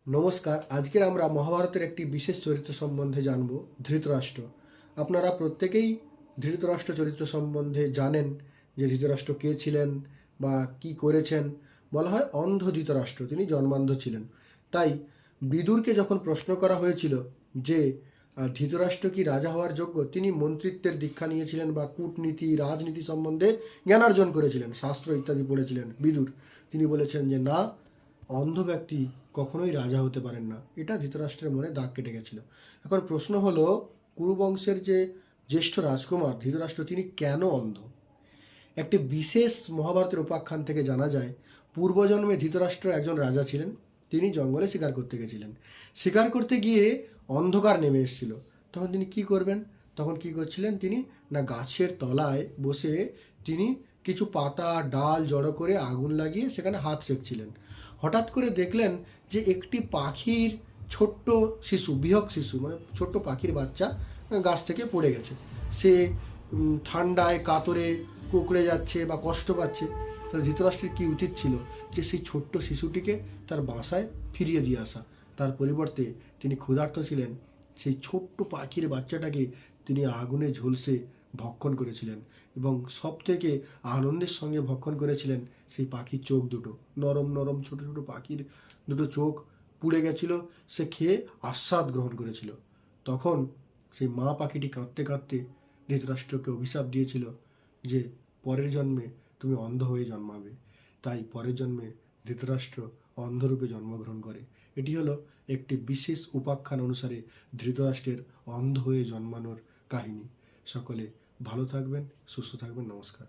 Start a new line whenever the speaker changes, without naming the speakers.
নমস্কার। আজকের আমরা মহাভারতের একটি বিশেষ চরিত্র সম্বন্ধে জানব, ধৃতরাষ্ট্র। আপনারা প্রত্যেকেই ধৃতরাষ্ট্র চরিত্র সম্বন্ধে জানেন যে ধৃতরাষ্ট্র কে ছিলেন বা কি করেছেন। বলা হয় অন্ধ ধৃতরাষ্ট্র, তিনি জন্মান্ধ ছিলেন। তাই বিদুরকে যখন প্রশ্ন করা হয়েছিল যে ধৃতরাষ্ট্র কি রাজা হওয়ার যোগ্য, তিনি মন্ত্রিত্বের দীক্ষা নিয়েছিলেন বা কূটনীতি রাজনীতি সম্বন্ধে জ্ঞানার্জন করেছিলেন, শাস্ত্র ইত্যাদি পড়েছিলেন বিদুর। তিনি বলেছেন যে না, অন্ধ ব্যক্তি কখনোই রাজা হতে পারেন না। এটা ধৃতরাষ্ট্রের মনে দাগ কেটে গেছিল। এখন প্রশ্ন হলো, কুরুবংশের যে জ্যেষ্ঠ রাজকুমার ধৃতরাষ্ট্র, তিনি কেন অন্ধ? একটি বিশেষ মহাভারতের উপাখ্যান থেকে জানা যায়, পূর্বজন্মে ধৃতরাষ্ট্র একজন রাজা ছিলেন। তিনি জঙ্গলে শিকার করতে গেছিলেন। শিকার করতে গিয়ে অন্ধকার নেমে এসেছিল। তখন তিনি কি করবেন? তখন কি করছিলেন তিনি? না, গাছের তলায় বসে তিনি কিছু পাতা ডাল জড়ো করে আগুন লাগিয়ে সেখানে হাত সেঁকছিলেন। হঠাৎ করে দেখলেন যে একটি পাখির ছোট্ট শিশু, বিহক শিশু, মানে ছোট্ট পাখির বাচ্চা গাছ থেকে পড়ে গেছে। সে ঠান্ডায় কাতরে কুঁকড়ে যাচ্ছে বা কষ্ট পাচ্ছে। তাহলে ধৃতরাষ্ট্রের কী উচিত ছিল? যে সেই ছোট্ট শিশুটিকে তার বাসায় ফিরিয়ে দিয়ে আসা। তার পরিবর্তে তিনি ক্ষুধার্ত ছিলেন, সেই ছোট্ট পাখির বাচ্চাটাকে তিনি আগুনে ঝলসে ভক্ষণ করেছিলেন। এবং সব থেকে আনন্দের সঙ্গে ভক্ষণ করেছিলেন সেই পাখির চোখ দুটো। নরম নরম ছোট ছোট পাখির দুটো চোখ পুড়ে গেছিল, সে খেয়ে আস্বাদ গ্রহণ করেছিল। তখন সেই মা পাখিটি কাঁদতে কাঁদতে ধৃতরাষ্ট্রকে অভিশাপ দিয়েছিল যে পরের জন্মে তুমি অন্ধ হয়ে জন্মাবে। তাই পরের জন্মে ধৃতরাষ্ট্র অন্ধরূপে জন্মগ্রহণ করে। এটি হলো একটি বিশেষ উপাখ্যান অনুসারে ধৃতরাষ্ট্রের অন্ধ হয়ে জন্মানোর কাহিনী। সকলে ভালো থাকবেন, সুস্থ থাকবেন। নমস্কার।